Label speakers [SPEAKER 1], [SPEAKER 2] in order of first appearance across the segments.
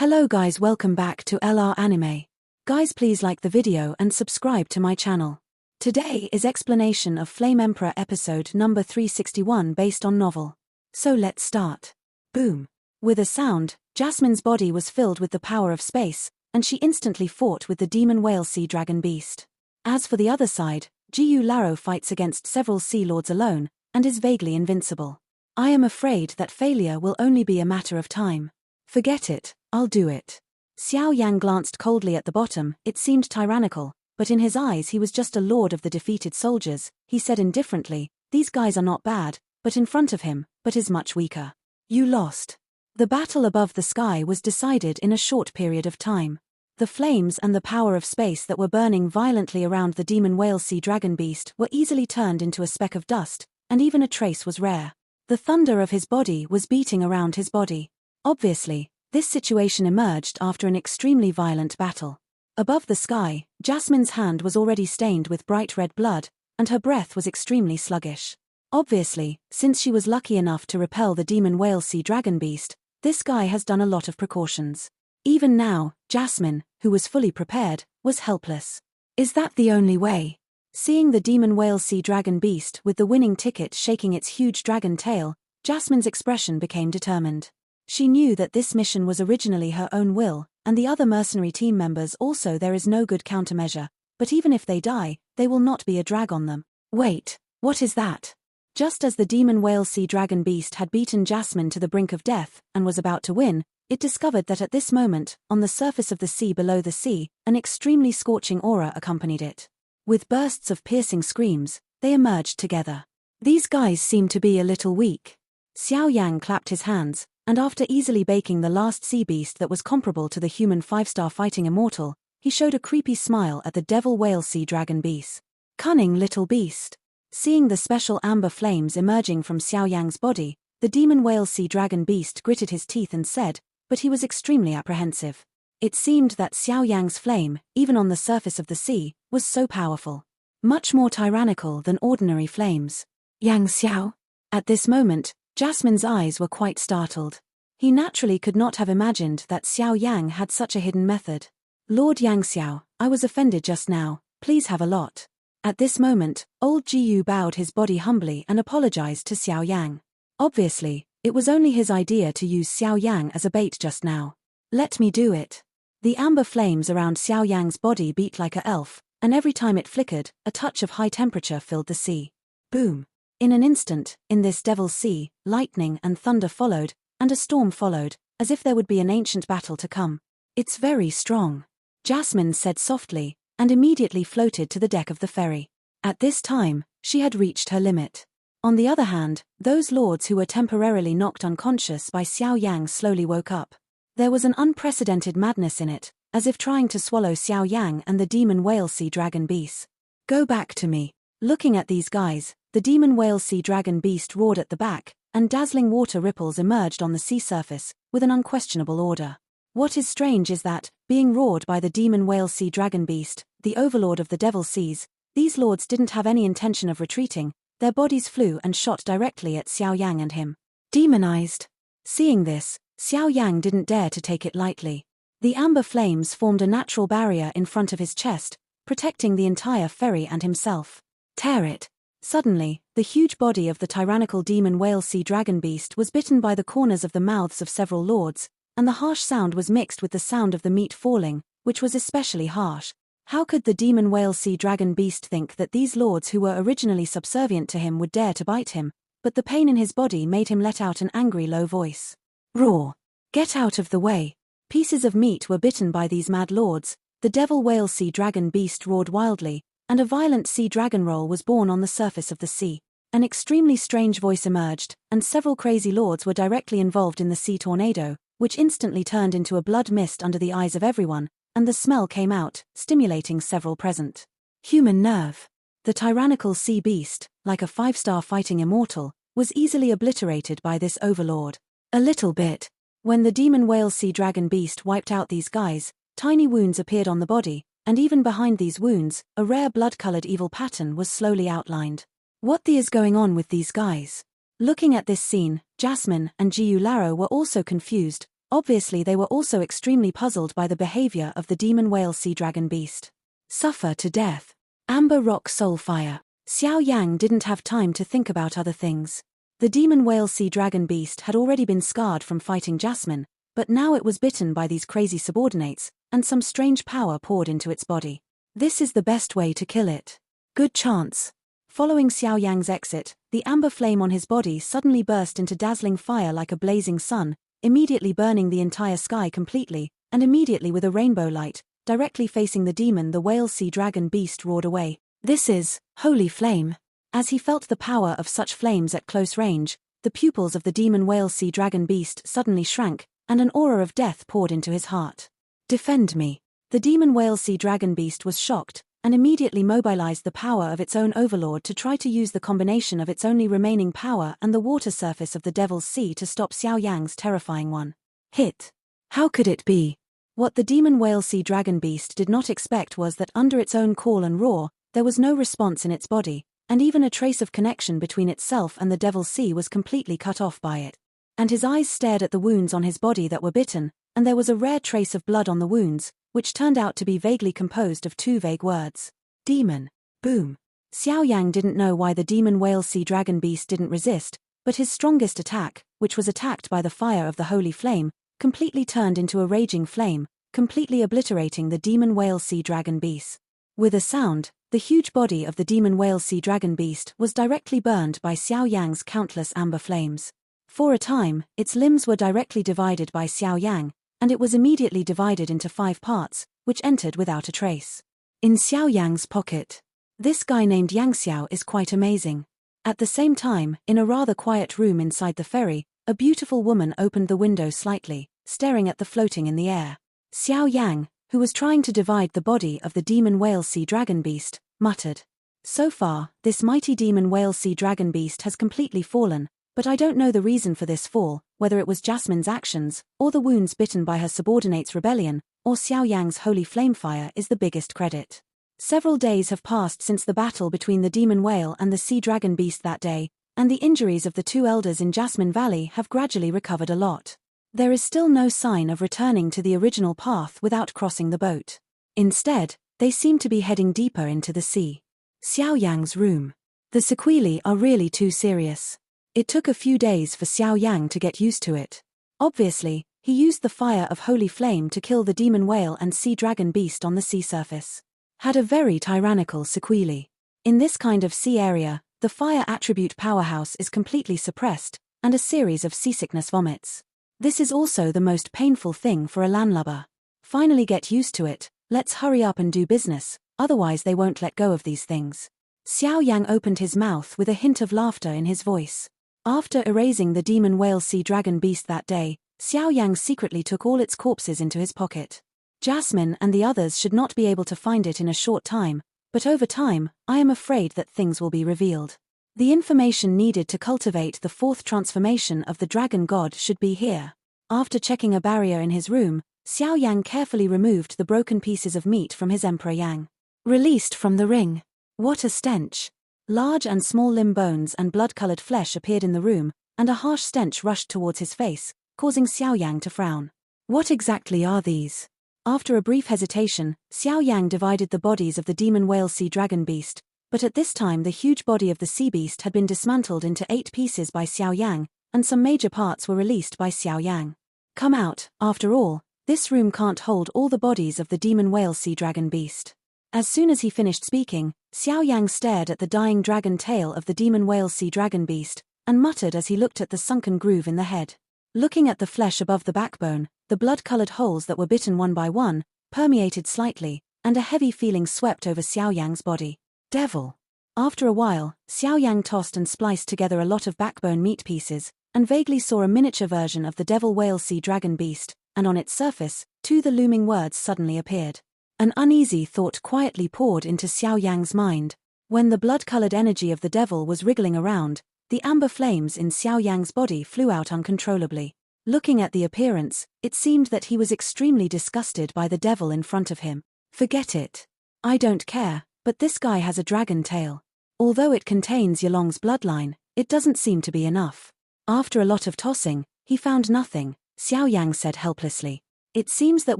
[SPEAKER 1] Hello guys, welcome back to LR Anime. Guys, please like the video and subscribe to my channel. Today is explanation of Flame Emperor episode number 361 based on novel. So let's start. Boom. With a sound, Jasmine's body was filled with the power of space, and she instantly fought with the demon whale sea dragon beast. As for the other side, Gu Laro fights against several sea lords alone, and is vaguely invincible. I am afraid that failure will only be a matter of time. Forget it, I'll do it. Xiao Yan glanced coldly at the bottom. It seemed tyrannical, but in his eyes he was just a lord of the defeated soldiers. He said indifferently, "These guys are not bad, but in front of him, but is much weaker. You lost." The battle above the sky was decided in a short period of time. The flames and the power of space that were burning violently around the demon whale sea dragon beast were easily turned into a speck of dust, and even a trace was rare. The thunder of his body was beating around his body. Obviously, this situation emerged after an extremely violent battle. Above the sky, Jasmine's hand was already stained with bright red blood, and her breath was extremely sluggish. Obviously, since she was lucky enough to repel the demon whale sea dragon beast, this guy has done a lot of precautions. Even now, Jasmine, who was fully prepared, was helpless. Is that the only way? Seeing the demon whale sea dragon beast with the winning ticket shaking its huge dragon tail, Jasmine's expression became determined. She knew that this mission was originally her own will, and the other mercenary team members also. There is no good countermeasure, but even if they die, they will not be a drag on them. Wait, what is that? Just as the demon whale sea dragon beast had beaten Jasmine to the brink of death, and was about to win, it discovered that at this moment, on the surface of the sea below the sea, an extremely scorching aura accompanied it. With bursts of piercing screams, they emerged together. These guys seem to be a little weak. Xiao Yan clapped his hands, and after easily baking the last sea beast that was comparable to the human 5-star fighting immortal, he showed a creepy smile at the devil whale sea dragon beast. Cunning little beast. Seeing the special amber flames emerging from Xiao Yang's body, the demon whale sea dragon beast gritted his teeth and said, but he was extremely apprehensive. It seemed that Xiao Yang's flame, even on the surface of the sea, was so powerful. Much more tyrannical than ordinary flames. Yang Xiao? At this moment, Jasmine's eyes were quite startled. He naturally could not have imagined that Xiao Yang had such a hidden method. Lord Yang Xiao, I was offended just now, please have a lot. At this moment, old Jiyu bowed his body humbly and apologized to Xiao Yang. Obviously, it was only his idea to use Xiao Yang as a bait just now. Let me do it. The amber flames around Xiao Yang's body beat like an elf, and every time it flickered, a touch of high temperature filled the sea. Boom. In an instant, in this devil's sea, lightning and thunder followed, and a storm followed, as if there would be an ancient battle to come. It's very strong, Jasmine said softly, and immediately floated to the deck of the ferry. At this time, she had reached her limit. On the other hand, those lords who were temporarily knocked unconscious by Xiao Yang slowly woke up. There was an unprecedented madness in it, as if trying to swallow Xiao Yang and the demon whale sea dragon beast. Go back to me. Looking at these guys, the demon whale sea dragon beast roared at the back, and dazzling water ripples emerged on the sea surface, with an unquestionable order. What is strange is that, being roared by the demon whale sea dragon beast, the overlord of the devil seas, these lords didn't have any intention of retreating. Their bodies flew and shot directly at Xiao Yang and him. Demonized. Seeing this, Xiao Yang didn't dare to take it lightly. The amber flames formed a natural barrier in front of his chest, protecting the entire ferry and himself. Tear it. Suddenly, the huge body of the tyrannical demon whale sea dragon beast was bitten by the corners of the mouths of several lords, and the harsh sound was mixed with the sound of the meat falling, which was especially harsh. How could the demon whale sea dragon beast think that these lords who were originally subservient to him would dare to bite him? But the pain in his body made him let out an angry low voice. Roar! Get out of the way! Pieces of meat were bitten by these mad lords. The devil whale sea dragon beast roared wildly, and a violent sea dragon roll was born on the surface of the sea. An extremely strange voice emerged, and several crazy lords were directly involved in the sea tornado, which instantly turned into a blood mist under the eyes of everyone, and the smell came out, stimulating several present. Human nerve. The tyrannical sea beast, like a 5-star fighting immortal, was easily obliterated by this overlord. A little bit. When the demon whale sea dragon beast wiped out these guys, tiny wounds appeared on the body, and even behind these wounds, a rare blood-colored evil pattern was slowly outlined. What the is going on with these guys? Looking at this scene, Jasmine and Gu Laro were also confused. Obviously they were also extremely puzzled by the behavior of the demon whale sea dragon beast. Suffer to death. Amber rock soul fire. Xiao Yang didn't have time to think about other things. The demon whale sea dragon beast had already been scarred from fighting Jasmine, but now it was bitten by these crazy subordinates, and some strange power poured into its body. This is the best way to kill it. Good chance. Following Xiao Yang's exit, the amber flame on his body suddenly burst into dazzling fire like a blazing sun, immediately burning the entire sky completely, and immediately with a rainbow light, directly facing the demon, the whale sea dragon beast roared away. This is holy flame. As he felt the power of such flames at close range, the pupils of the demon whale sea dragon beast suddenly shrank, and an aura of death poured into his heart. Defend me. The demon whale sea dragon beast was shocked, and immediately mobilized the power of its own overlord to try to use the combination of its only remaining power and the water surface of the Devil's Sea to stop Xiao Yang's terrifying one hit. How could it be? What the demon whale sea dragon beast did not expect was that under its own call and roar, there was no response in its body, and even a trace of connection between itself and the Devil's Sea was completely cut off by it. And his eyes stared at the wounds on his body that were bitten, and there was a rare trace of blood on the wounds, which turned out to be vaguely composed of two vague words. Demon. Boom. Xiao Yang didn't know why the demon whale sea dragon beast didn't resist, but his strongest attack, which was attacked by the fire of the holy flame, completely turned into a raging flame, completely obliterating the demon whale sea dragon beast. With a sound, the huge body of the demon whale sea dragon beast was directly burned by Xiao Yang's countless amber flames. For a time, its limbs were directly divided by Xiao Yang, and it was immediately divided into 5 parts, which entered without a trace. In Xiao Yang's pocket. This guy named Yang Xiao is quite amazing. At the same time, in a rather quiet room inside the ferry, a beautiful woman opened the window slightly, staring at the floating in the air. Xiao Yang, who was trying to divide the body of the demon whale sea dragon beast, muttered. So far, this mighty demon whale sea dragon beast has completely fallen, but I don't know the reason for this fall, whether it was Jasmine's actions, or the wounds bitten by her subordinates' rebellion, or Xiao Yang's holy flame fire is the biggest credit. Several days have passed since the battle between the demon whale and the sea dragon beast that day, and the injuries of the 2 elders in Jasmine Valley have gradually recovered a lot. There is still no sign of returning to the original path without crossing the boat. Instead, they seem to be heading deeper into the sea. Xiao Yang's room. The sequelae are really too serious. It took a few days for Xiao Yang to get used to it. Obviously, he used the fire of holy flame to kill the demon whale and sea dragon beast on the sea surface. Had a very tyrannical sequelae. In this kind of sea area, the fire attribute powerhouse is completely suppressed, and a series of seasickness vomits. This is also the most painful thing for a landlubber. Finally get used to it, let's hurry up and do business, otherwise they won't let go of these things. Xiao Yang opened his mouth with a hint of laughter in his voice. After erasing the demon whale sea dragon beast that day, Xiao Yang secretly took all its corpses into his pocket. Jasmine and the others should not be able to find it in a short time, but over time, I am afraid that things will be revealed. The information needed to cultivate the 4th transformation of the dragon god should be here. After checking a barrier in his room, Xiao Yang carefully removed the broken pieces of meat from his Emperor Yang. Released from the ring. What a stench! Large and small limb bones and blood-colored flesh appeared in the room, and a harsh stench rushed towards his face, causing Xiao Yang to frown. What exactly are these? After a brief hesitation, Xiao Yang divided the bodies of the demon whale sea dragon beast, but at this time the huge body of the sea beast had been dismantled into 8 pieces by Xiao Yang, and some major parts were released by Xiao Yang. Come out, after all, this room can't hold all the bodies of the demon whale sea dragon beast. As soon as he finished speaking, Xiao Yang stared at the dying dragon tail of the demon whale sea dragon beast, and muttered as he looked at the sunken groove in the head. Looking at the flesh above the backbone, the blood-colored holes that were bitten one by one, permeated slightly, and a heavy feeling swept over Xiao Yang's body. Devil. After a while, Xiao Yang tossed and spliced together a lot of backbone meat pieces, and vaguely saw a miniature version of the devil whale sea dragon beast, and on its surface, 2 the looming words suddenly appeared. An uneasy thought quietly poured into Xiao Yang's mind. When the blood-colored energy of the devil was wriggling around, the amber flames in Xiao Yang's body flew out uncontrollably. Looking at the appearance, it seemed that he was extremely disgusted by the devil in front of him. Forget it. I don't care, but this guy has a dragon tail. Although it contains Yalong's bloodline, it doesn't seem to be enough. After a lot of tossing, he found nothing. Xiao Yang said helplessly. It seems that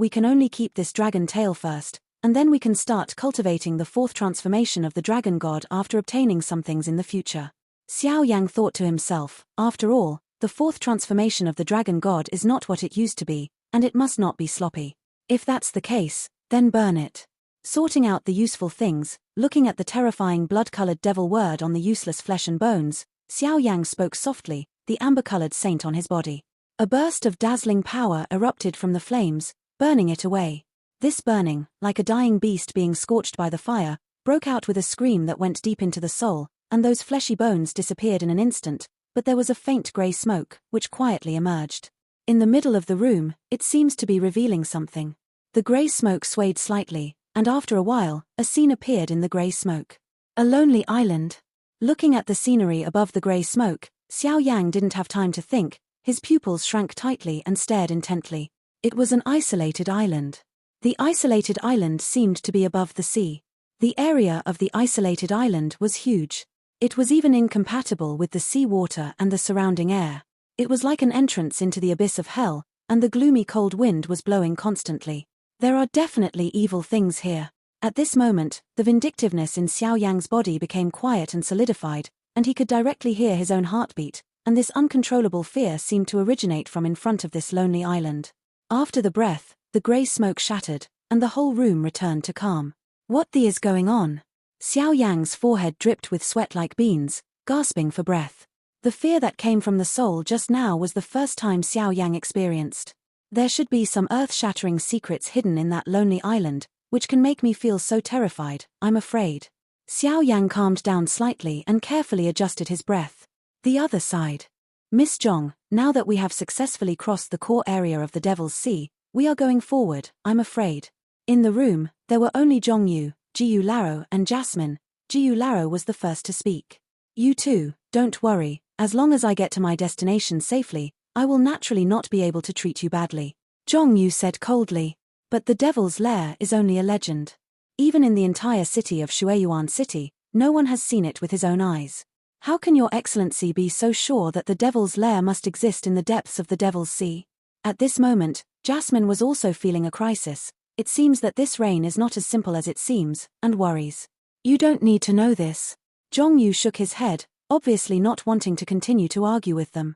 [SPEAKER 1] we can only keep this dragon tail first, and then we can start cultivating the fourth transformation of the dragon god after obtaining some things in the future. Xiao Yang thought to himself, after all, the fourth transformation of the dragon god is not what it used to be, and it must not be sloppy. If that's the case, then burn it. Sorting out the useful things, looking at the terrifying blood-colored devil word on the useless flesh and bones, Xiao Yang spoke softly, the amber-colored saint on his body. A burst of dazzling power erupted from the flames, burning it away. This burning, like a dying beast being scorched by the fire, broke out with a scream that went deep into the soul, and those fleshy bones disappeared in an instant, but there was a faint grey smoke, which quietly emerged. In the middle of the room, it seems to be revealing something. The grey smoke swayed slightly, and after a while, a scene appeared in the grey smoke. A lonely island. Looking at the scenery above the grey smoke, Xiao Yang didn't have time to think, his pupils shrank tightly and stared intently. It was an isolated island. The isolated island seemed to be above the sea. The area of the isolated island was huge. It was even incompatible with the sea water and the surrounding air. It was like an entrance into the abyss of hell, and the gloomy cold wind was blowing constantly. There are definitely evil things here. At this moment, the vindictiveness in Xiao Yang's body became quiet and solidified, and he could directly hear his own heartbeat, and this uncontrollable fear seemed to originate from in front of this lonely island. After the breath, the grey smoke shattered, and the whole room returned to calm. What the is going on? Xiao Yang's forehead dripped with sweat like beans, gasping for breath. The fear that came from the soul just now was the first time Xiao Yang experienced. There should be some earth-shattering secrets hidden in that lonely island, which can make me feel so terrified, I'm afraid. Xiao Yang calmed down slightly and carefully adjusted his breath. The other side. Miss Zhong, now that we have successfully crossed the core area of the Devil's Sea, we are going forward, I'm afraid. In the room, there were only Zhongyu, Jiyu Laro and Jasmine. Jiyu Laro was the first to speak. You too, don't worry, as long as I get to my destination safely, I will naturally not be able to treat you badly. Zhongyu said coldly. But the Devil's Lair is only a legend. Even in the entire city of Shueyuan City, no one has seen it with his own eyes. How can your excellency be so sure that the Devil's Lair must exist in the depths of the Devil's Sea? At this moment, Jasmine was also feeling a crisis. It seems that this reign is not as simple as it seems, and worries. You don't need to know this. Zhongyu shook his head, obviously not wanting to continue to argue with them.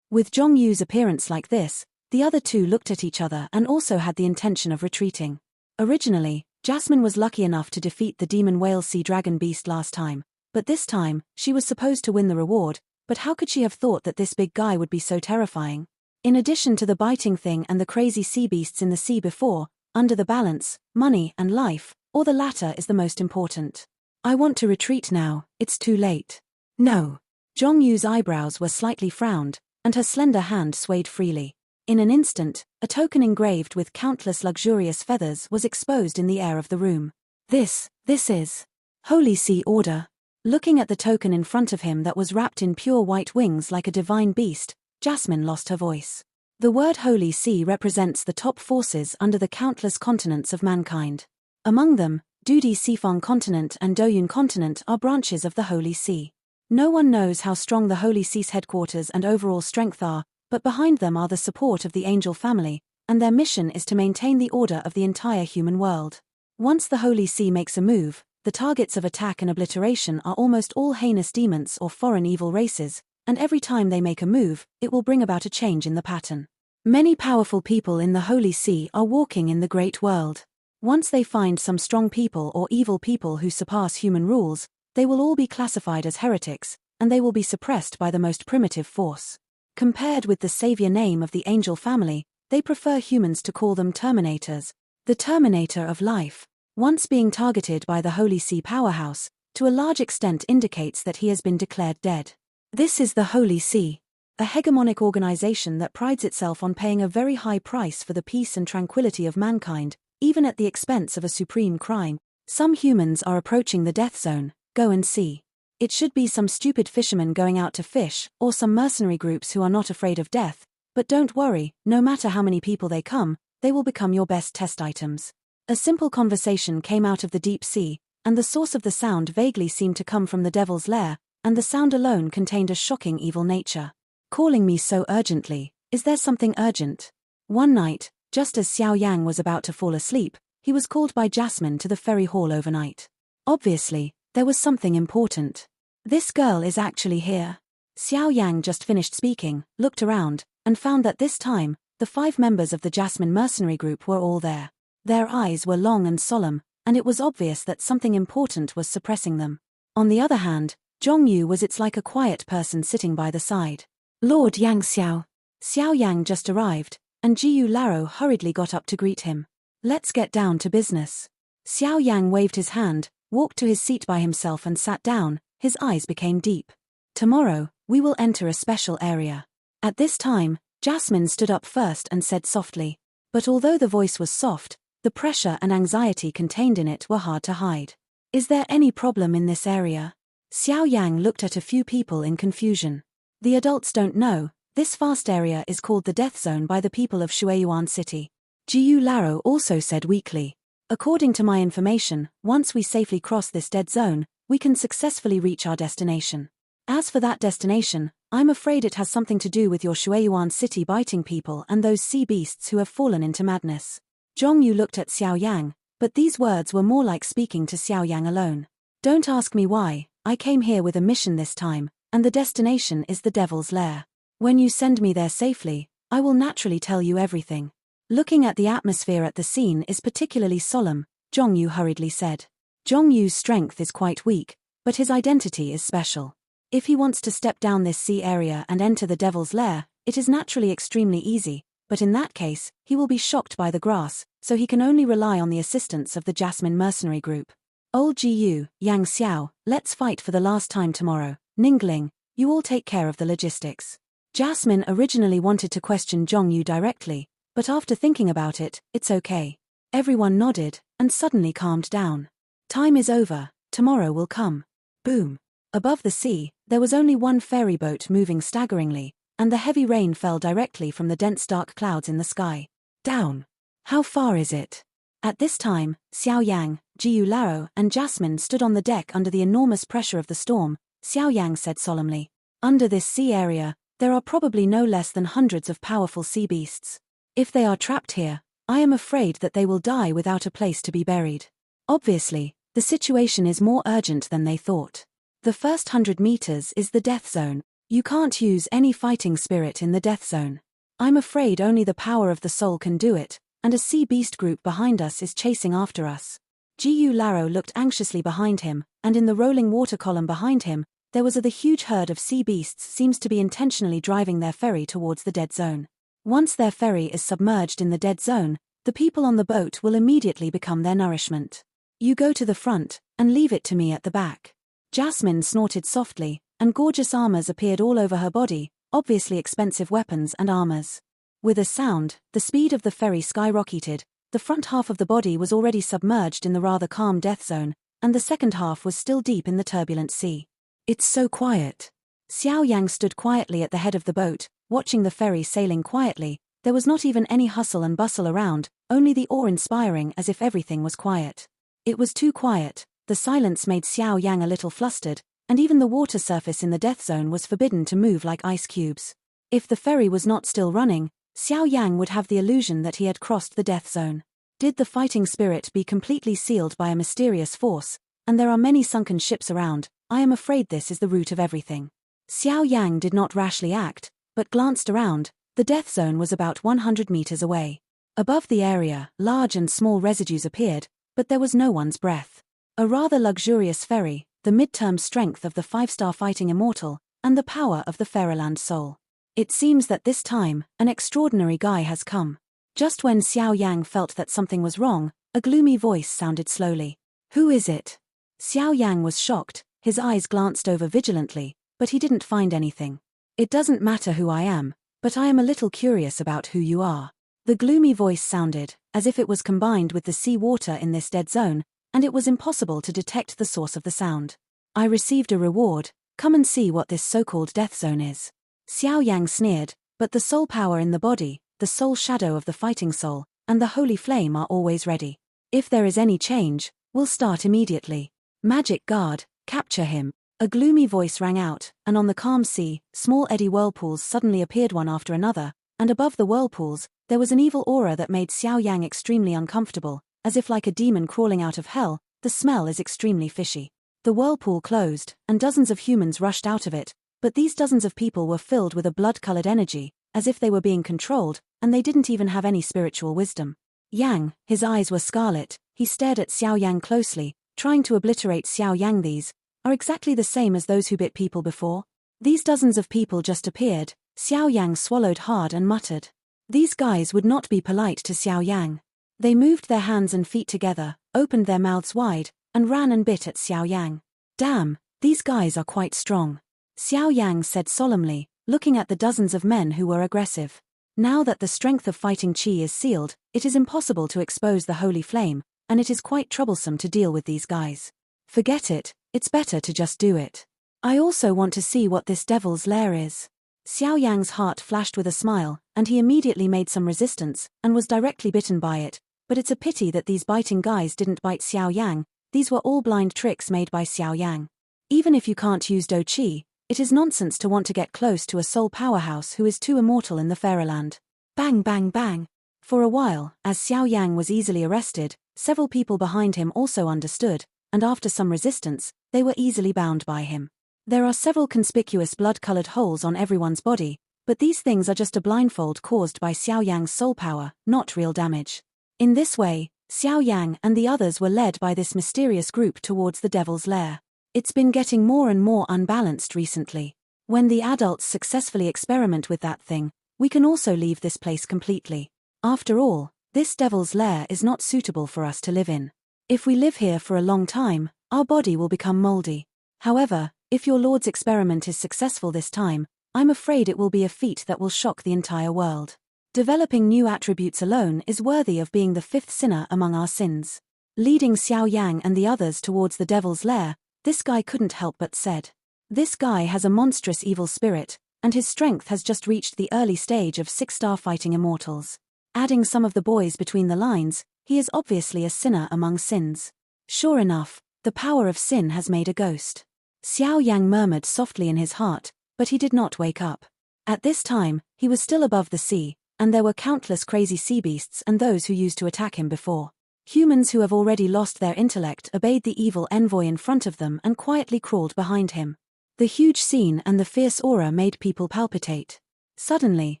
[SPEAKER 1] With Zhongyu's appearance like this, the other two looked at each other and also had the intention of retreating. Originally, Jasmine was lucky enough to defeat the demon whale sea dragon beast last time, but this time, she was supposed to win the reward, but how could she have thought that this big guy would be so terrifying? In addition to the biting thing and the crazy sea beasts in the sea before, under the balance, money and life, or the latter is the most important. I want to retreat now, it's too late. No. Zhongyu's eyebrows were slightly frowned, and her slender hand swayed freely. In an instant, a token engraved with countless luxurious feathers was exposed in the air of the room. This is Holy Sea Order. Looking at the token in front of him that was wrapped in pure white wings like a divine beast, Jasmine lost her voice. The word Holy Sea represents the top forces under the countless continents of mankind. Among them, Dudi Sifong continent and Doyun continent are branches of the Holy Sea. No one knows how strong the Holy Sea's headquarters and overall strength are, but behind them are the support of the angel family, and their mission is to maintain the order of the entire human world. Once the Holy Sea makes a move, the targets of attack and obliteration are almost all heinous demons or foreign evil races, and every time they make a move, it will bring about a change in the pattern. Many powerful people in the Holy Sea are walking in the great world. Once they find some strong people or evil people who surpass human rules, they will all be classified as heretics, and they will be suppressed by the most primitive force. Compared with the savior name of the angel family, they prefer humans to call them Terminators. The Terminator of life, once being targeted by the Holy Sea powerhouse, to a large extent indicates that he has been declared dead. This is the Holy Sea, a hegemonic organization that prides itself on paying a very high price for the peace and tranquility of mankind, even at the expense of a supreme crime. Some humans are approaching the death zone, go and see. It should be some stupid fishermen going out to fish, or some mercenary groups who are not afraid of death, but don't worry, no matter how many people they come, they will become your best test items. A simple conversation came out of the deep sea, and the source of the sound vaguely seemed to come from the Devil's Lair, and the sound alone contained a shocking evil nature. Calling me so urgently, Is there something urgent? One night, just as Xiao Yang was about to fall asleep, he was called by Jasmine to the ferry hall overnight. Obviously, there was something important. This girl is actually here. Xiao Yang just finished speaking, looked around, and found that this time, the 5 members of the Jasmine mercenary group were all there. Their eyes were long and solemn, and it was obvious that something important was suppressing them. On the other hand, Zhongyu was like a quiet person sitting by the side. Lord Yang Xiao. Xiao Yang just arrived, and Jiyu Laro hurriedly got up to greet him. Let's get down to business. Xiao Yang waved his hand, walked to his seat by himself and sat down. His eyes became deep. Tomorrow, we will enter a special area. At this time, Jasmine stood up first and said softly. But although the voice was soft, the pressure and anxiety contained in it were hard to hide. Is there any problem in this area? Xiao Yang looked at a few people in confusion. The adults don't know, this vast area is called the Death Zone by the people of Shueyuan City. Jiyu Laro also said weakly. According to my information, once we safely cross this dead zone, we can successfully reach our destination. As for that destination, I'm afraid it has something to do with your Shueyuan City biting people and those sea beasts who have fallen into madness. Zhongyu looked at Xiao Yang, but these words were more like speaking to Xiao Yang alone. Don't ask me why, I came here with a mission this time, and the destination is the Devil's Lair. When you send me there safely, I will naturally tell you everything. Looking at the atmosphere at the scene is particularly solemn, Zhongyu hurriedly said. Zhongyu's strength is quite weak, but his identity is special. If he wants to step down this sea area and enter the Devil's Lair, it is naturally extremely easy, but in that case, he will be shocked by the grass, so he can only rely on the assistance of the Jasmine mercenary group. Old Jiyu, Yang Xiao, let's fight for the last time tomorrow. Ningling, you all take care of the logistics. Jasmine originally wanted to question Zhongyu directly, but after thinking about it, it's okay. Everyone nodded, and suddenly calmed down. Time is over, tomorrow will come. Boom. Above the sea, there was only one ferry boat moving staggeringly, and the heavy rain fell directly from the dense dark clouds in the sky. Down. How far is it? At this time, Xiao Yang, Jiyu Laro, and Jasmine stood on the deck under the enormous pressure of the storm. Xiao Yang said solemnly. Under this sea area, there are probably no less than hundreds of powerful sea beasts. If they are trapped here, I am afraid that they will die without a place to be buried. Obviously, the situation is more urgent than they thought. The first 100 meters is the death zone. You can't use any fighting spirit in the death zone. I'm afraid only the power of the soul can do it, and a sea beast group behind us is chasing after us. Jiyu Laro looked anxiously behind him, and in the rolling water column behind him, there was the huge herd of sea beasts seems to be intentionally driving their ferry towards the dead zone. Once their ferry is submerged in the dead zone, the people on the boat will immediately become their nourishment. You go to the front, and leave it to me at the back. Jasmine snorted softly, and gorgeous armors appeared all over her body, obviously expensive weapons and armors. With a sound, the speed of the ferry skyrocketed. The front half of the body was already submerged in the rather calm death zone, and the second half was still deep in the turbulent sea. It's so quiet. Xiao Yang stood quietly at the head of the boat, watching the ferry sailing quietly. There was not even any hustle and bustle around, only the awe-inspiring as if everything was quiet. It was too quiet, the silence made Xiao Yang a little flustered, and even the water surface in the death zone was forbidden to move like ice cubes. If the ferry was not still running, Xiao Yang would have the illusion that he had crossed the death zone. Did the fighting spirit be completely sealed by a mysterious force, and there are many sunken ships around, I am afraid this is the root of everything. Xiao Yang did not rashly act, but glanced around. The death zone was about 100 meters away. Above the area, large and small residues appeared, but there was no one's breath. A rather luxurious ferry, the midterm strength of the 5-star fighting immortal, and the power of the Fairyland soul. It seems that this time, an extraordinary guy has come. Just when Xiao Yang felt that something was wrong, a gloomy voice sounded slowly. Who is it? Xiao Yang was shocked, his eyes glanced over vigilantly, but he didn't find anything. It doesn't matter who I am, but I am a little curious about who you are. The gloomy voice sounded, as if it was combined with the sea water in this dead zone, and it was impossible to detect the source of the sound. I received a reward, come and see what this so-called death zone is. Xiao Yang sneered, but the soul power in the body, the soul shadow of the fighting soul, and the holy flame are always ready. If there is any change, we'll start immediately. Magic guard, capture him. A gloomy voice rang out, and on the calm sea, small eddy whirlpools suddenly appeared one after another, and above the whirlpools, there was an evil aura that made Xiao Yang extremely uncomfortable, as if like a demon crawling out of hell. The smell is extremely fishy. The whirlpool closed, and dozens of humans rushed out of it, but these dozens of people were filled with a blood-colored energy, as if they were being controlled, and they didn't even have any spiritual wisdom. Yang, his eyes were scarlet, he stared at Xiao Yang closely, trying to obliterate Xiao Yang. These are exactly the same as those who bit people before. These dozens of people just appeared. Xiao Yang swallowed hard and muttered. These guys would not be polite to Xiao Yang. They moved their hands and feet together, opened their mouths wide, and ran and bit at Xiao Yang. Damn, these guys are quite strong. Xiao Yang said solemnly, looking at the dozens of men who were aggressive. Now that the strength of fighting qi is sealed, it is impossible to expose the holy flame, and it is quite troublesome to deal with these guys. Forget it, it's better to just do it. I also want to see what this devil's lair is. Xiao Yang's heart flashed with a smile, and he immediately made some resistance, and was directly bitten by it. But it's a pity that these biting guys didn't bite Xiao Yang. These were all blind tricks made by Xiao Yang. Even if you can't use Do Qi, it is nonsense to want to get close to a soul powerhouse who is too immortal in the fairyland. Bang bang bang. For a while, as Xiao Yang was easily arrested, several people behind him also understood, and after some resistance, they were easily bound by him. There are several conspicuous blood-colored holes on everyone's body, but these things are just a blindfold caused by Xiao Yang's soul power, not real damage. In this way, Xiao Yang and the others were led by this mysterious group towards the devil's lair. It's been getting more and more unbalanced recently. When the adults successfully experiment with that thing, we can also leave this place completely. After all, this devil's lair is not suitable for us to live in. If we live here for a long time, our body will become moldy. However, if your Lord's experiment is successful this time, I'm afraid it will be a feat that will shock the entire world. Developing new attributes alone is worthy of being the fifth sinner among our sins. Leading Xiao Yang and the others towards the devil's lair, this guy couldn't help but said. This guy has a monstrous evil spirit, and his strength has just reached the early stage of 6-star fighting immortals. Adding some of the boys between the lines, he is obviously a sinner among sins. Sure enough, the power of sin has made a ghost. Xiao Yang murmured softly in his heart, but he did not wake up. At this time, he was still above the sea, and there were countless crazy sea beasts and those who used to attack him before. Humans who have already lost their intellect obeyed the evil envoy in front of them and quietly crawled behind him. The huge scene and the fierce aura made people palpitate. Suddenly,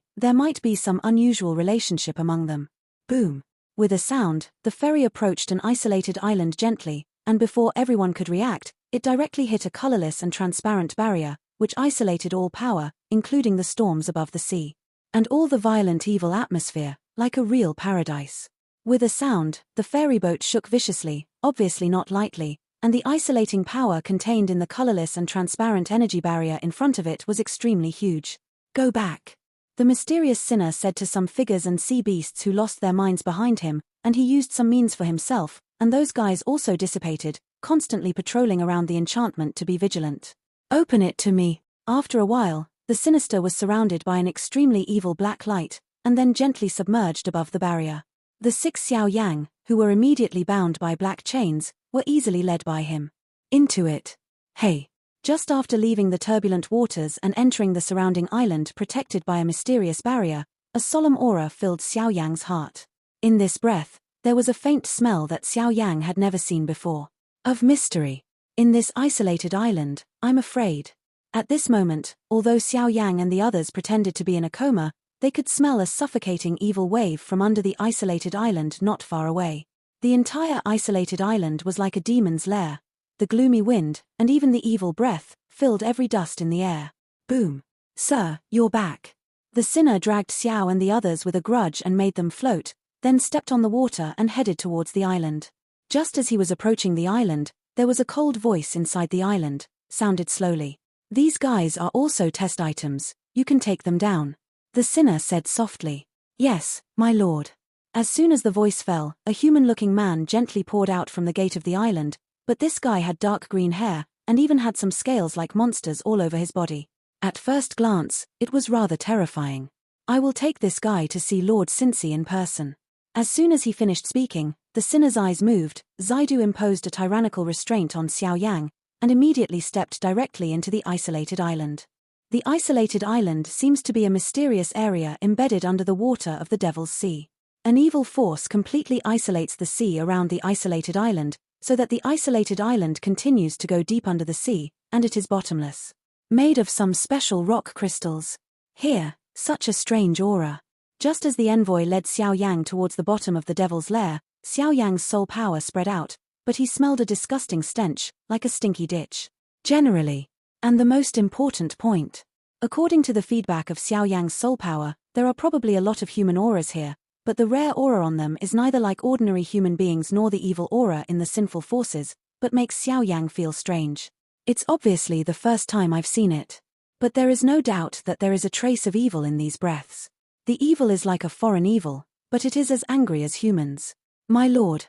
[SPEAKER 1] there might be some unusual relationship among them. Boom! With a sound, the ferry approached an isolated island gently, and before everyone could react, it directly hit a colorless and transparent barrier, which isolated all power, including the storms above the sea. And all the violent evil atmosphere, like a real paradise. With a sound, the ferry boat shook viciously, obviously not lightly, and the isolating power contained in the colorless and transparent energy barrier in front of it was extremely huge. Go back. The mysterious sinner said to some figures and sea beasts who lost their minds behind him, and he used some means for himself, and those guys also dissipated, constantly patrolling around the enchantment to be vigilant. Open it to me. After a while, the sinister was surrounded by an extremely evil black light, and then gently submerged above the barrier. The 6 Xiao Yang, who were immediately bound by black chains, were easily led by him. Into it. Hey! Just after leaving the turbulent waters and entering the surrounding island protected by a mysterious barrier, a solemn aura filled Xiao Yang's heart. In this breath, there was a faint smell that Xiao Yang had never seen before. Of mystery. In this isolated island, I'm afraid. At this moment, although Xiao Yang and the others pretended to be in a coma, they could smell a suffocating evil wave from under the isolated island not far away. The entire isolated island was like a demon's lair. The gloomy wind, and even the evil breath, filled every dust in the air. Boom. Sir, you're back. The sinner dragged Xiao and the others with a grudge and made them float, then stepped on the water and headed towards the island. Just as he was approaching the island, there was a cold voice inside the island, sounded slowly. These guys are also test items, you can take them down. The sinner said softly. Yes, my lord. As soon as the voice fell, a human-looking man gently poured out from the gate of the island, but this guy had dark green hair, and even had some scales like monsters all over his body. At first glance, it was rather terrifying. I will take this guy to see Lord Cincy in person. As soon as he finished speaking, the sinner's eyes moved, Zaidu imposed a tyrannical restraint on Xiao Yang, and immediately stepped directly into the isolated island. The isolated island seems to be a mysterious area embedded under the water of the Devil's Sea. An evil force completely isolates the sea around the isolated island, so that the isolated island continues to go deep under the sea, and it is bottomless. Made of some special rock crystals. Here, such a strange aura. Just as the envoy led Xiao Yang towards the bottom of the Devil's Lair, Xiao Yang's soul power spread out, but he smelled a disgusting stench, like a stinky ditch. Generally. And the most important point. According to the feedback of Xiao Yang's soul power, there are probably a lot of human auras here, but the rare aura on them is neither like ordinary human beings nor the evil aura in the sinful forces, but makes Xiao Yang feel strange. It's obviously the first time I've seen it. But there is no doubt that there is a trace of evil in these breaths. The evil is like a foreign evil, but it is as angry as humans. My lord,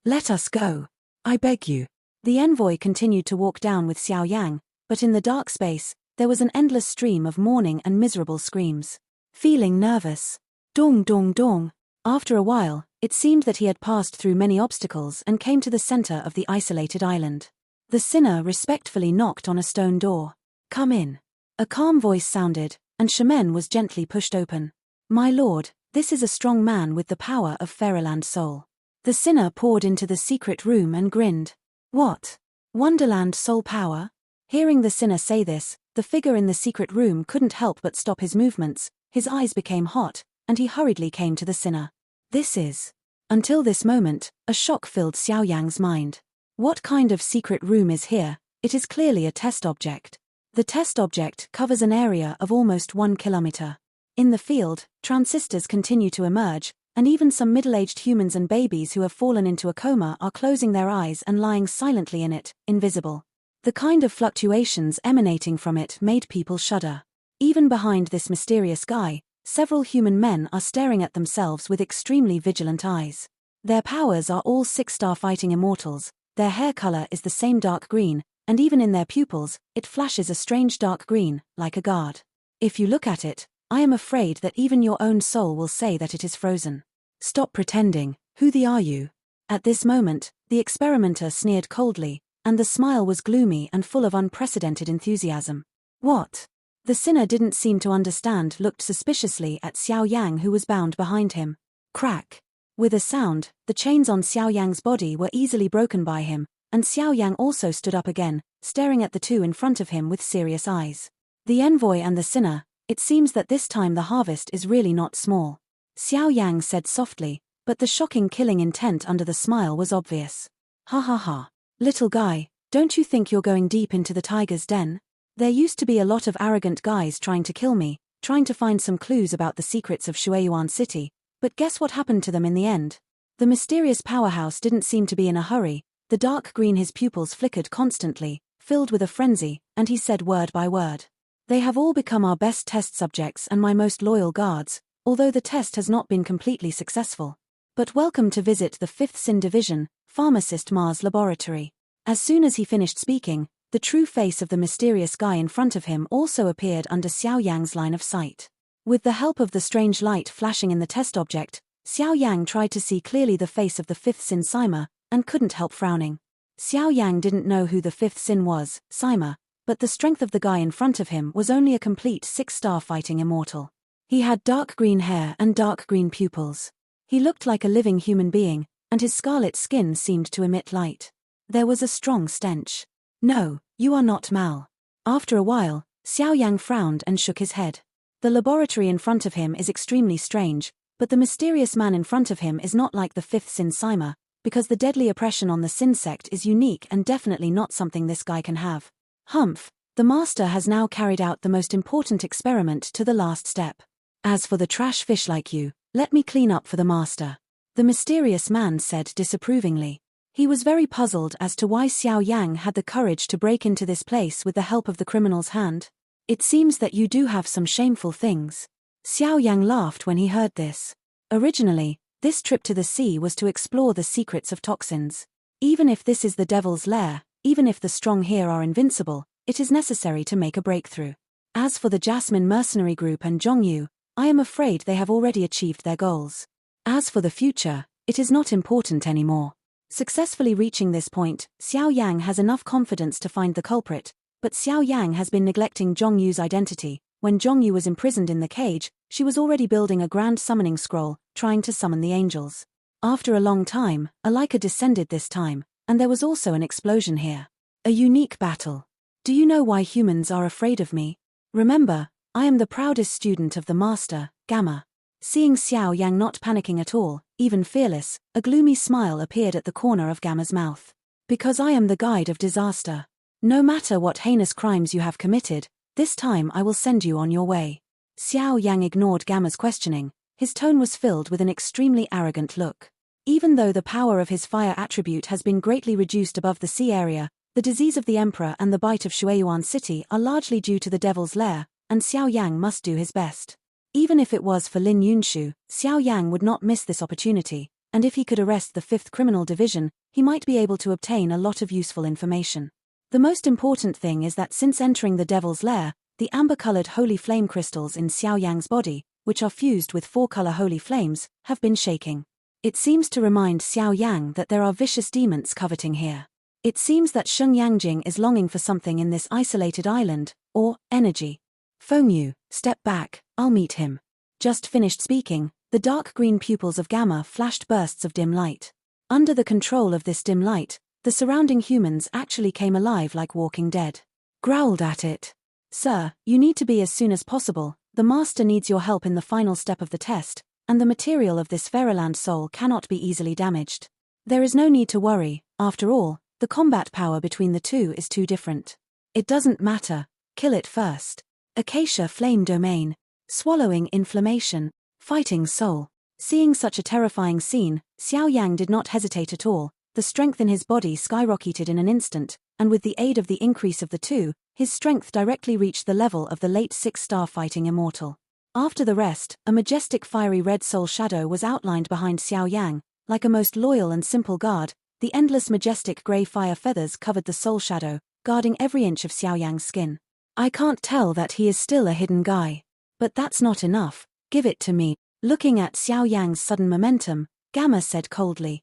[SPEAKER 1] let us go. I beg you. The envoy continued to walk down with Xiao Yang, but in the dark space, there was an endless stream of mourning and miserable screams. Feeling nervous. Dong dong dong. After a while, it seemed that he had passed through many obstacles and came to the center of the isolated island. The sinner respectfully knocked on a stone door. Come in. A calm voice sounded, and Shaman was gently pushed open. My lord, this is a strong man with the power of Fairyland soul. The sinner poured into the secret room and grinned. What? Wonderland soul power? Hearing the sinner say this, the figure in the secret room couldn't help but stop his movements, his eyes became hot, and he hurriedly came to the sinner. This is. Until this moment, a shock filled Xiao Yang's mind. What kind of secret room is here? It is clearly a test object. The test object covers an area of almost 1 kilometer. In the field, transistors continue to emerge, and even some middle-aged humans and babies who have fallen into a coma are closing their eyes and lying silently in it, invisible. The kind of fluctuations emanating from it made people shudder. Even behind this mysterious sky, several human men are staring at themselves with extremely vigilant eyes. Their powers are all 6-star fighting immortals, their hair color is the same dark green, and even in their pupils, it flashes a strange dark green, like a guard. If you look at it, I am afraid that even your own soul will say that it is frozen. Stop pretending, who are you? At this moment, the experimenter sneered coldly, and the smile was gloomy and full of unprecedented enthusiasm. What? The sinner didn't seem to understand, looked suspiciously at Xiao Yang who was bound behind him. Crack. With a sound, the chains on Xiao Yang's body were easily broken by him, and Xiao Yang also stood up again, staring at the two in front of him with serious eyes. The envoy and the sinner, it seems that this time the harvest is really not small. Xiao Yang said softly, but the shocking killing intent under the smile was obvious. Ha ha ha. Little guy, don't you think you're going deep into the tiger's den? There used to be a lot of arrogant guys trying to kill me, trying to find some clues about the secrets of Shueyuan City, but guess what happened to them in the end? The mysterious powerhouse didn't seem to be in a hurry, the dark green his pupils flickered constantly, filled with a frenzy, and he said word by word. They have all become our best test subjects and my most loyal guards, although the test has not been completely successful. But welcome to visit the 5th Sin Division, Pharmacist Mars Laboratory. As soon as he finished speaking, the true face of the mysterious guy in front of him also appeared under Xiao Yang's line of sight. With the help of the strange light flashing in the test object, Xiao Yang tried to see clearly the face of the 5th Sin Sima, and couldn't help frowning. Xiao Yang didn't know who the 5th Sin was, Sima, but the strength of the guy in front of him was only a complete 6-star fighting immortal. He had dark green hair and dark green pupils. He looked like a living human being, and his scarlet skin seemed to emit light. There was a strong stench. No, you are not Mal. After a while, Xiao Yang frowned and shook his head. The laboratory in front of him is extremely strange, but the mysterious man in front of him is not like the 5th Sin Sima, because the deadly oppression on the Sin sect is unique and definitely not something this guy can have. Humph, the master has now carried out the most important experiment to the last step. As for the trash fish like you, let me clean up for the master. The mysterious man said disapprovingly. He was very puzzled as to why Xiao Yang had the courage to break into this place with the help of the criminal's hand. It seems that you do have some shameful things. Xiao Yang laughed when he heard this. Originally, this trip to the sea was to explore the secrets of toxins. Even if this is the devil's lair, even if the strong here are invincible, it is necessary to make a breakthrough. As for the Jasmine mercenary group and Zhongyu, I am afraid they have already achieved their goals. As for the future, it is not important anymore. Successfully reaching this point, Xiao Yang has enough confidence to find the culprit, But Xiao Yang has been neglecting Zhongyu's identity. When Zhongyu was imprisoned in the cage, she was already building a grand summoning scroll, trying to summon the angels. After a long time, a Leica descended this time, and there was also an explosion here. A unique battle. Do you know why humans are afraid of me? Remember, I am the proudest student of the Master, Gamma. Seeing Xiao Yang not panicking at all, even fearless, a gloomy smile appeared at the corner of Gamma's mouth. Because I am the guide of disaster. No matter what heinous crimes you have committed, this time I will send you on your way. Xiao Yang ignored Gamma's questioning. His tone was filled with an extremely arrogant look. Even though the power of his fire attribute has been greatly reduced above the sea area, the disease of the Emperor and the bite of Shueyuan City are largely due to the Devil's Lair, and Xiao Yang must do his best. Even if it was for Lin Yunshu, Xiao Yang would not miss this opportunity, and if he could arrest the 5th Criminal Division, he might be able to obtain a lot of useful information. The most important thing is that since entering the Devil's Lair, the amber-colored holy flame crystals in Xiao Yang's body, which are fused with 4-color holy flames, have been shaking. It seems to remind Xiao Yang that there are vicious demons coveting here. It seems that Sheng Yangjing is longing for something in this isolated island, or energy. Fengyu, step back, I'll meet him. Just finished speaking, the dark green pupils of Gamma flashed bursts of dim light. Under the control of this dim light, the surrounding humans actually came alive like walking dead. Growled at it. Sir, you need to be as soon as possible, the Master needs your help in the final step of the test, and the material of this Fairyland soul cannot be easily damaged. There is no need to worry, after all, the combat power between the two is too different. It doesn't matter, kill it first. Acacia Flame Domain. Swallowing Inflammation. Fighting Soul. Seeing such a terrifying scene, Xiao Yang did not hesitate at all. The strength in his body skyrocketed in an instant, and with the aid of the increase of the two, his strength directly reached the level of the late 6-star fighting immortal. After the rest, a majestic fiery red soul shadow was outlined behind Xiao Yang. Like a most loyal and simple guard, the endless majestic grey fire feathers covered the soul shadow, guarding every inch of Xiao Yang's skin. I can't tell that he is still a hidden guy. But that's not enough, give it to me. Looking at Xiao Yang's sudden momentum, Gamma said coldly.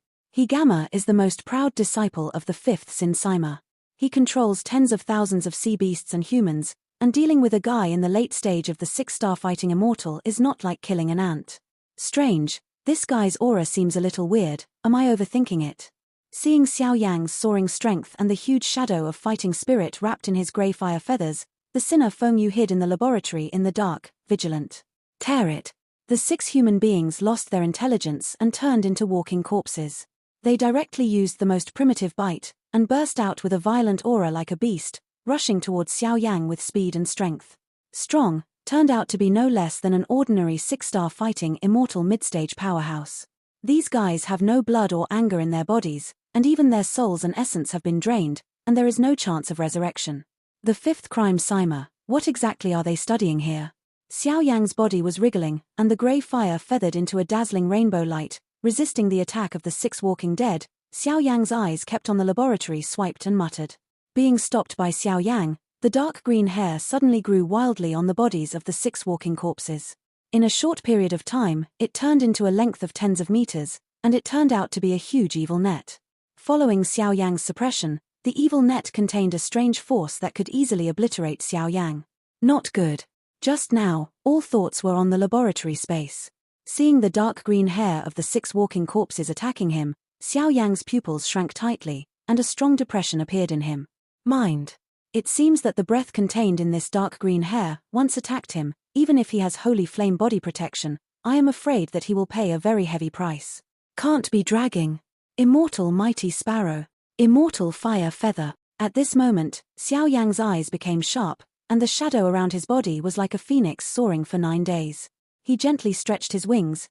[SPEAKER 1] Gamma is the most proud disciple of the 5th Sin Sima. He controls tens of thousands of sea beasts and humans, and dealing with a guy in the late stage of the 6-star fighting immortal is not like killing an ant. Strange, this guy's aura seems a little weird, am I overthinking it? Seeing Xiao Yang's soaring strength and the huge shadow of fighting spirit wrapped in his grey fire feathers, the sinner Fengyu hid in the laboratory in the dark, vigilant. Tear it. The 6 human beings lost their intelligence and turned into walking corpses. They directly used the most primitive bite, and burst out with a violent aura like a beast, rushing towards Xiao Yang with speed and strength. Strong, turned out to be no less than an ordinary 6-star fighting immortal midstage powerhouse. These guys have no blood or anger in their bodies, and even their souls and essence have been drained, and there is no chance of resurrection. The 5th Crime Sima, what exactly are they studying here? Xiao Yang's body was wriggling, and the grey fire feathered into a dazzling rainbow light, resisting the attack of the 6 walking dead. Xiao Yang's eyes kept on the laboratory swiped and muttered. Being stopped by Xiao Yang, the dark green hair suddenly grew wildly on the bodies of the 6 walking corpses. In a short period of time, it turned into a length of tens of meters, and it turned out to be a huge evil net. Following Xiao Yang's suppression, the evil net contained a strange force that could easily obliterate Xiao Yang. Not good. Just now, all thoughts were on the laboratory space. Seeing the dark green hair of the 6 walking corpses attacking him, Xiao Yang's pupils shrank tightly, and a strong depression appeared in him. Mind. It seems that the breath contained in this dark green hair once attacked him, even if he has holy flame body protection. I am afraid that he will pay a very heavy price. Can't be dragging. Immortal mighty sparrow. Immortal fire feather. At this moment, Xiao Yang's eyes became sharp, and the shadow around his body was like a phoenix soaring for 9 days. He gently stretched his wings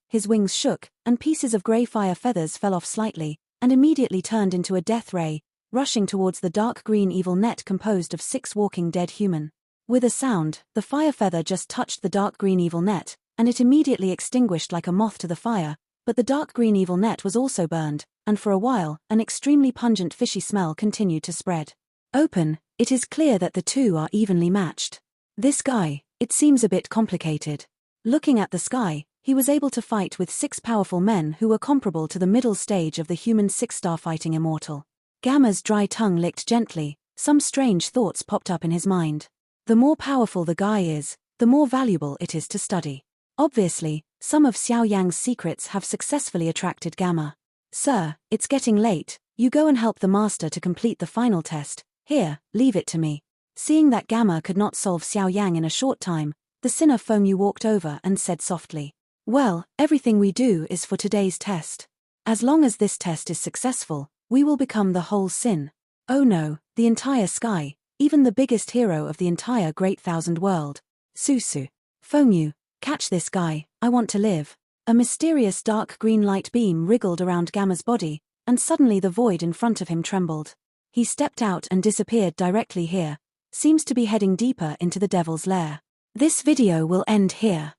[SPEAKER 1] shook, and pieces of grey fire feathers fell off slightly, and immediately turned into a death ray, rushing towards the dark green evil net composed of 6 walking dead human. With a sound, the fire feather just touched the dark green evil net, and it immediately extinguished like a moth to the fire, but the dark green evil net was also burned, and for a while, an extremely pungent fishy smell continued to spread. Open, it is clear that the two are evenly matched. This guy, it seems a bit complicated. Looking at the sky, he was able to fight with 6 powerful men who were comparable to the middle stage of the human 6-star fighting immortal. Gamma's dry tongue licked gently, Some strange thoughts popped up in his mind. The more powerful the guy is, the more valuable it is to study. Obviously, some of Xiao Yang's secrets have successfully attracted Gamma. Sir, it's getting late, you go and help the master to complete the final test. Here, leave it to me. Seeing that Gamma could not solve Xiao Yang in a short time, the sinner Fengyu walked over and said softly, "Well, everything we do is for today's test. As long as this test is successful, we will become the whole sin. Oh no, the entire sky, even the biggest hero of the entire Great Thousand World. Susu. Fengyu, catch this guy, I want to live." A mysterious dark green light beam wriggled around Gamma's body, and suddenly the void in front of him trembled. He stepped out and disappeared directly here. Seems to be heading deeper into the devil's lair. This video will end here.